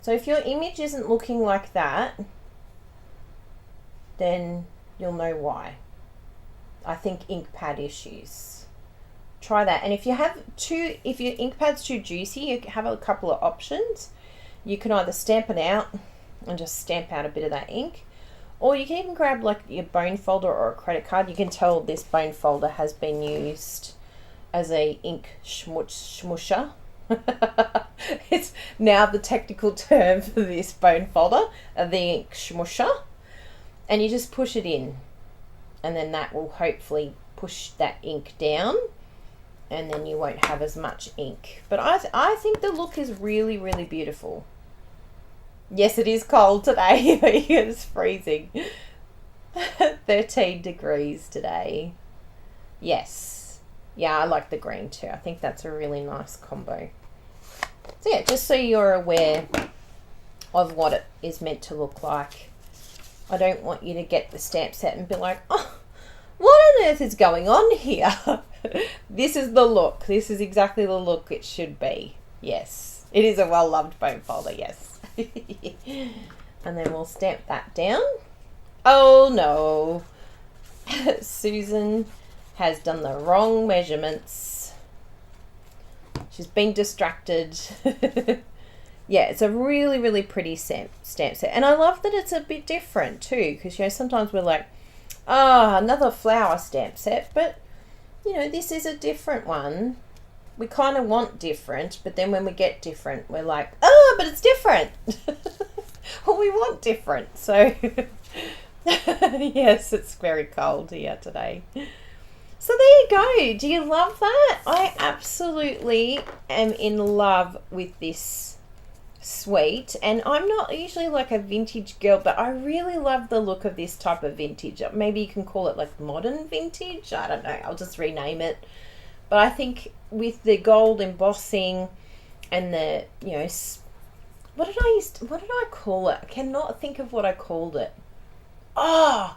So if your image isn't looking like that, then you'll know why. I think ink pad issues. Try that. And if you have if your ink pad's too juicy, you have a couple of options. You can either stamp it out and just stamp out a bit of that ink, or you can even grab like your bone folder or a credit card. You can tell this bone folder has been used as a ink smusher. It's now the technical term for this bone folder, the ink smusher. And you just push it in, and then that will hopefully push that ink down, and then you won't have as much ink. But I think the look is really, really beautiful. Yes, it is cold today. It's freezing. 13 degrees today. Yes. Yeah, I like the green too. I think that's a really nice combo. So yeah, just so you're aware of what it is meant to look like. I don't want you to get the stamp set and be like, oh, what on earth is going on here? This is the look. This is exactly the look it should be. Yes. It is a well-loved bone folder, yes. And then we'll stamp that down. Oh no. Susan has done the wrong measurements. She's been distracted. Yeah, it's a really, really pretty stamp set. And I love that it's a bit different too, because, you know, sometimes we're like, oh, another flower stamp set. But, you know, this is a different one. We kind of want different, but then when we get different, we're like, oh, but it's different. Well, we want different. So, yes, it's very cold here today. So there you go. Do you love that? I absolutely am in love with this suite, and I'm not usually like a vintage girl, but I really love the look of this type of vintage. Maybe you can call it like modern vintage. I don't know. I'll just rename it. But I think with the gold embossing and the, you know, what did I call it? I cannot think of what I called it. Oh,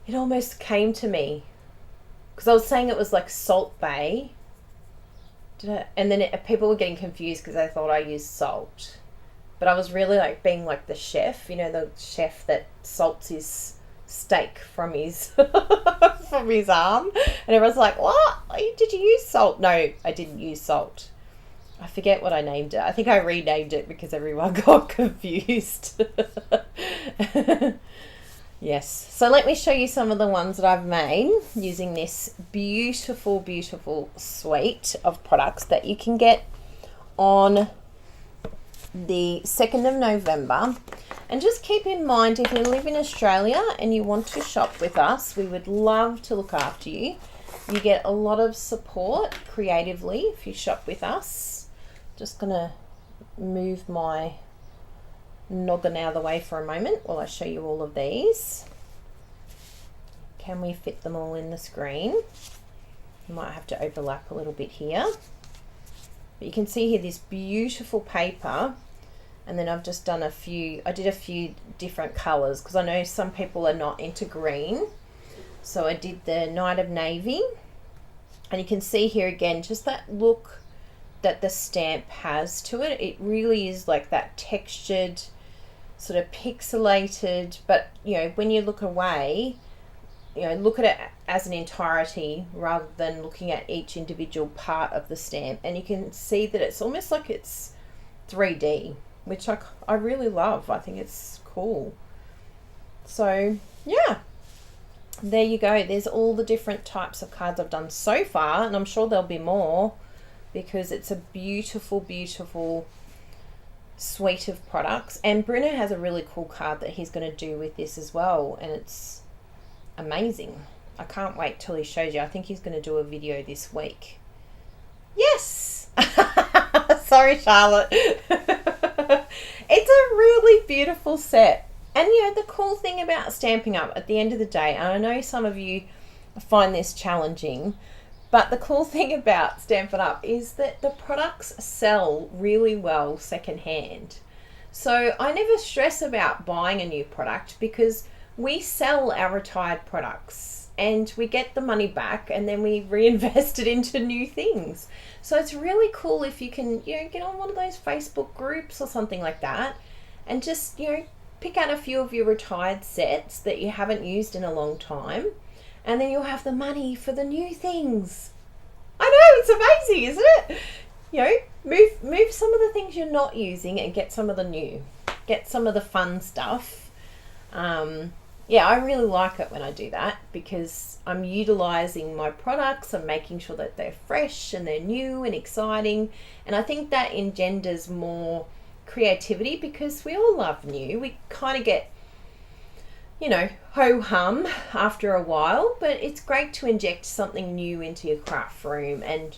it almost came to me because I was saying it was like Salt Bay. And then people were getting confused because they thought I used salt, but I was really like being like the chef, you know, the chef that salts his steak from his from his arm, and everyone's like, "What? Did you use salt?" No, I didn't use salt. I forget what I named it. I think I renamed it because everyone got confused. Yes, so let me show you some of the ones that I've made using this beautiful, beautiful suite of products that you can get on the 2nd of November. And just keep in mind, if you live in Australia and you want to shop with us, we would love to look after you. You get a lot of support creatively if you shop with us. Just going to move my noggin out of the way for a moment while I show you all of these. Can we fit them all in the screen? Might have to overlap a little bit here. But you can see here this beautiful paper, and then I've just done I did a few different colours because I know some people are not into green. So I did the Night of Navy, and you can see here again just that look that the stamp has to it. It really is like that textured, sort of pixelated, but you know, when you look away, you know, look at it as an entirety rather than looking at each individual part of the stamp, and you can see that it's almost like it's 3D, which I really love. I think it's cool. So yeah, there you go. There's all the different types of cards I've done so far, and I'm sure there'll be more because it's a beautiful, beautiful suite of products. And Bruno has a really cool card that he's going to do with this as well, and it's amazing. I can't wait till he shows you. I think he's going to do a video this week. Yes. Sorry, Charlotte. It's a really beautiful set. And you know, the cool thing about Stampin' Up at the end of the day, and I know some of you find this challenging, but the cool thing about Stampin' Up is that the products sell really well secondhand. So I never stress about buying a new product because we sell our retired products and we get the money back and then we reinvest it into new things. So it's really cool if you can, you know, get on one of those Facebook groups or something like that and just, you know, pick out a few of your retired sets that you haven't used in a long time, and then you'll have the money for the new things. I know, it's amazing, isn't it? You know, move some of the things you're not using and get some of the new. Get some of the fun stuff. Yeah, I really like it when I do that because I'm utilizing my products. I'm making sure that they're fresh and they're new and exciting. And I think that engenders more creativity because we all love new. We kind of get, you know, ho-hum after a while, but it's great to inject something new into your craft room and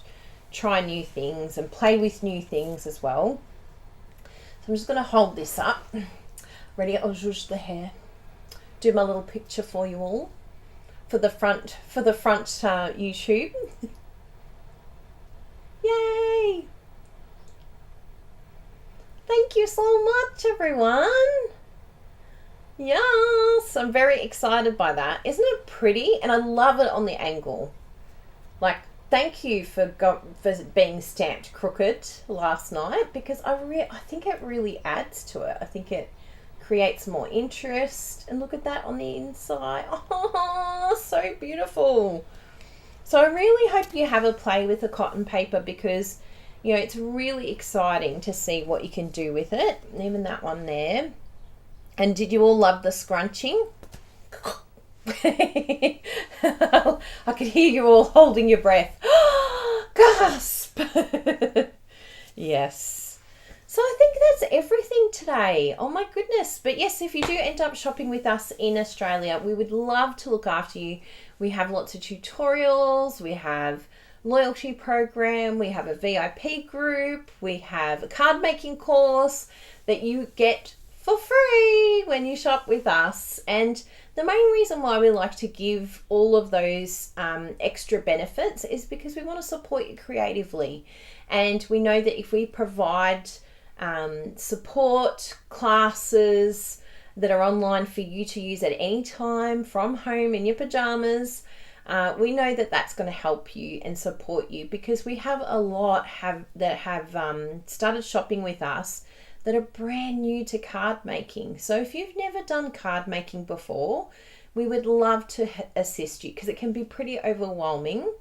try new things and play with new things as well. So I'm just going to hold this up. Ready? I'll zhuzh the hair. Do my little picture for you all for the front YouTube. Yay! Thank you so much, everyone. Yes, I'm very excited by that. Isn't it pretty? And I love it on the angle. Like, thank you for being stamped crooked last night because I think it really adds to it. I think it creates more interest. And look at that on the inside. Oh, so beautiful. So I really hope you have a play with the cotton paper because, you know, it's really exciting to see what you can do with it. Even that one there. And did you all love the scrunching? I could hear you all holding your breath. Gasp! Yes. So I think that's everything today. Oh my goodness. But yes, if you do end up shopping with us in Australia, we would love to look after you. We have lots of tutorials, we have loyalty program, we have a VIP group, we have a card making course that you get for free when you shop with us. And the main reason why we like to give all of those extra benefits is because we want to support you creatively. And we know that if we provide support classes that are online for you to use at any time from home in your pajamas, we know that that's going to help you and support you, because we have a lot that have started shopping with us that are brand new to card making. So if you've never done card making before, we would love to assist you, because it can be pretty overwhelming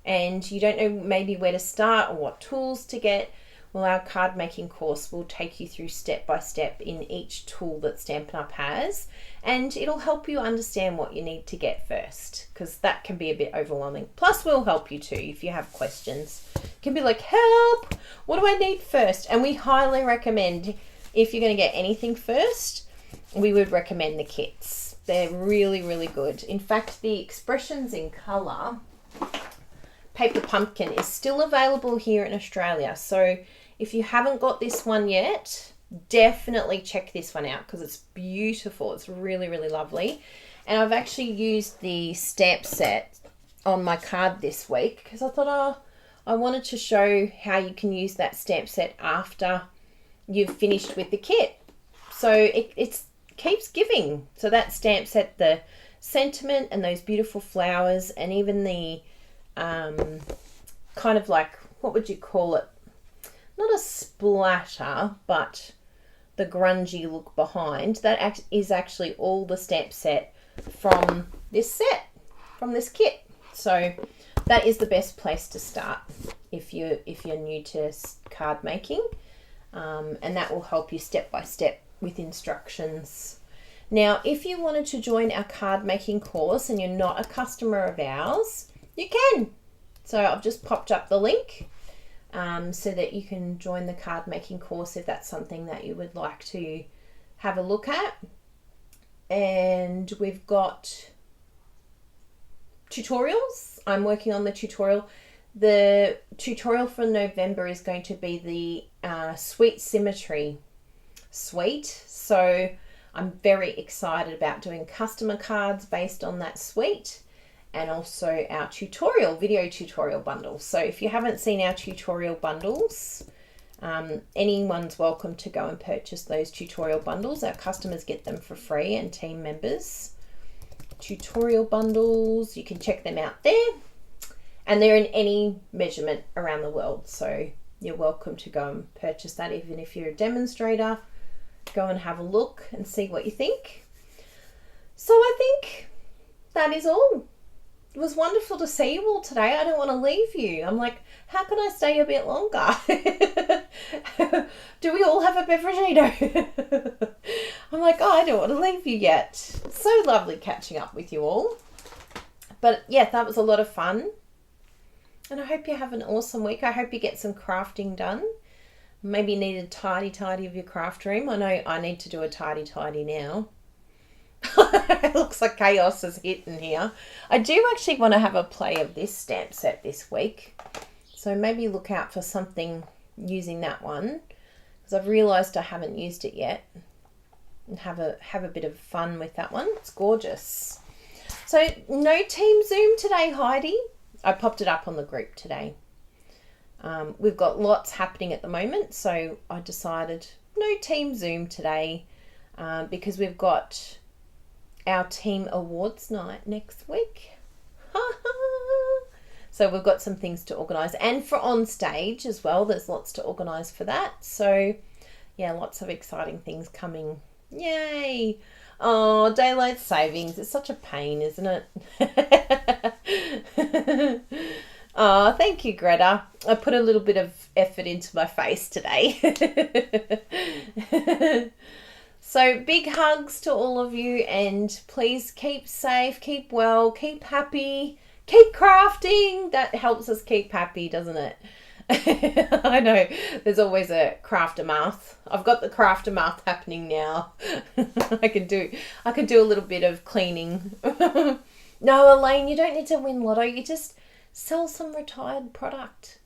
and you don't know maybe where to start or what tools to get. Well, our card making course will take you through step by step in each tool that Stampin' Up! Has, and it'll help you understand what you need to get first, because that can be a bit overwhelming. Plus, we'll help you too if you have questions. You can be like, help, what do I need first? And we highly recommend, if you're going to get anything first, we would recommend the kits. They're really, really good. In fact, the Expressions in Colour Paper Pumpkin is still available here in Australia. So if you haven't got this one yet, definitely check this one out, because it's beautiful. It's really, really lovely. And I've actually used the stamp set on my card this week, because I thought, I wanted to show how you can use that stamp set after you've finished with the kit. So it keeps giving. So that stamp set, the sentiment and those beautiful flowers, and even the kind of like, what would you call it? Not a splatter, but the grungy look behind. That is actually all the stamp set from this set, from this kit. So that is the best place to start if you're new to card making, and that will help you step by step with instructions. Now, if you wanted to join our card making course and you're not a customer of ours, you can. So I've just popped up the link so that you can join the card making course if that's something that you would like to have a look at. And we've got tutorials. I'm working on the tutorial. The tutorial for November is going to be the Sweet Symmetry suite. So I'm very excited about doing customer cards based on that suite, and also our video tutorial bundles. So if you haven't seen our tutorial bundles, anyone's welcome to go and purchase those tutorial bundles. Our customers get them for free, and team members. Tutorial bundles, you can check them out there, and they're in any measurement around the world. So you're welcome to go and purchase that. Even if you're a demonstrator, go and have a look and see what you think. So I think that is all. It was wonderful to see you all today. I don't want to leave you. I'm like, how can I stay a bit longer? Do we all have a beveragino? I'm like, I don't want to leave you yet. So lovely catching up with you all. But yeah, that was a lot of fun. And I hope you have an awesome week. I hope you get some crafting done. Maybe you need a tidy of your craft room. I know I need to do a tidy now. It looks like chaos is hitting here. I do actually want to have a play of this stamp set this week, so maybe look out for something using that one, because I've realized I haven't used it yet, and have a bit of fun with that one. It's gorgeous. So no team Zoom today, Heidi. I popped it up on the group today. We've got lots happening at the moment, so I decided no team Zoom today, because we've got our team awards night next week. So we've got some things to organise, and for on stage as well, there's lots to organise for that. So yeah, lots of exciting things coming. Yay! Oh, daylight savings, it's such a pain, isn't it? Oh, thank you, Greta. I put a little bit of effort into my face today. So big hugs to all of you, and please keep safe, keep well, keep happy, keep crafting. That helps us keep happy, doesn't it? I know. There's always a craft of math. I've got the craft of math happening now. I can do a little bit of cleaning. No, Elaine, you don't need to win lotto. You just sell some retired product.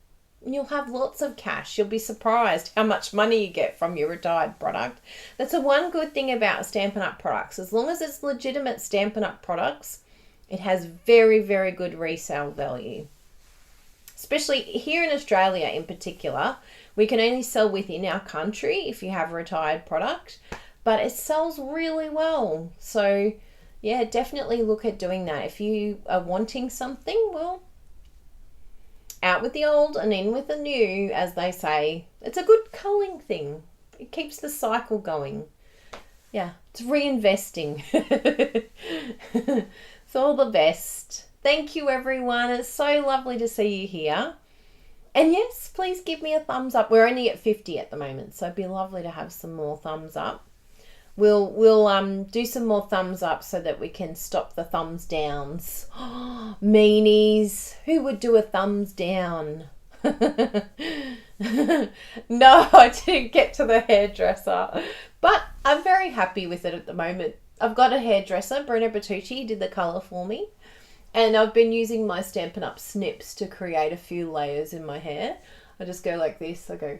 And you'll have lots of cash. You'll be surprised how much money you get from your retired product. That's the one good thing about Stampin' Up! Products. As long as it's legitimate Stampin' Up! Products, it has very, very good resale value. Especially here in Australia in particular, we can only sell within our country if you have a retired product, but it sells really well. So yeah, definitely look at doing that. If you are wanting something, well, out with the old and in with the new, as they say. It's a good culling thing. It keeps the cycle going. Yeah, it's reinvesting. It's all the best. Thank you, everyone. It's so lovely to see you here. And yes, please give me a thumbs up. We're only at 50 at the moment, so it'd be lovely to have some more thumbs up. We'll do some more thumbs up so that we can stop the thumbs downs. Meanies. Who would do a thumbs down? No, I didn't get to the hairdresser. But I'm very happy with it at the moment. I've got a hairdresser, Kylie Bertucci, did the colour for me. And I've been using my Stampin' Up! Snips to create a few layers in my hair. I just go like this. I go...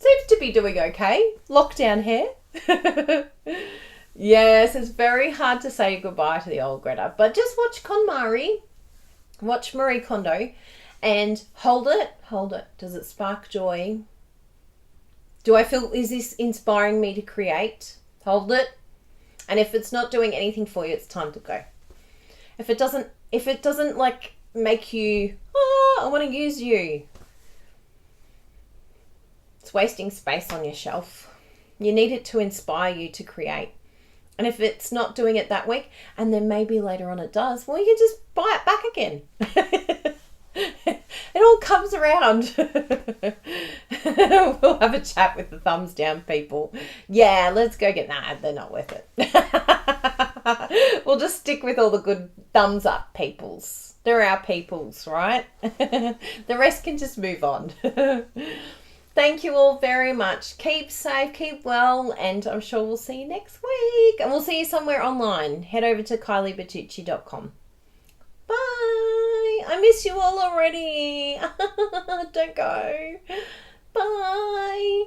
Seems to be doing okay. Lockdown hair. Yes, it's very hard to say goodbye to the old Greta. But just watch KonMari. Watch Marie Kondo. And hold it. Hold it. Does it spark joy? Do I feel... Is this inspiring me to create? Hold it. And if it's not doing anything for you, it's time to go. If it doesn't like make you, oh, I want to use you. It's wasting space on your shelf. You need it to inspire you to create. And if it's not doing it that week, and then maybe later on it does, well, you can just buy it back again. It all comes around. We'll have a chat with the thumbs down people. Yeah, let's go get that. They're not worth it. We'll just stick with all the good thumbs up peoples. They're our peoples, right? The rest can just move on. Thank you all very much. Keep safe, keep well, and I'm sure we'll see you next week. And we'll see you somewhere online. Head over to kyliebertucci.com. Bye. I miss you all already. Don't go. Bye.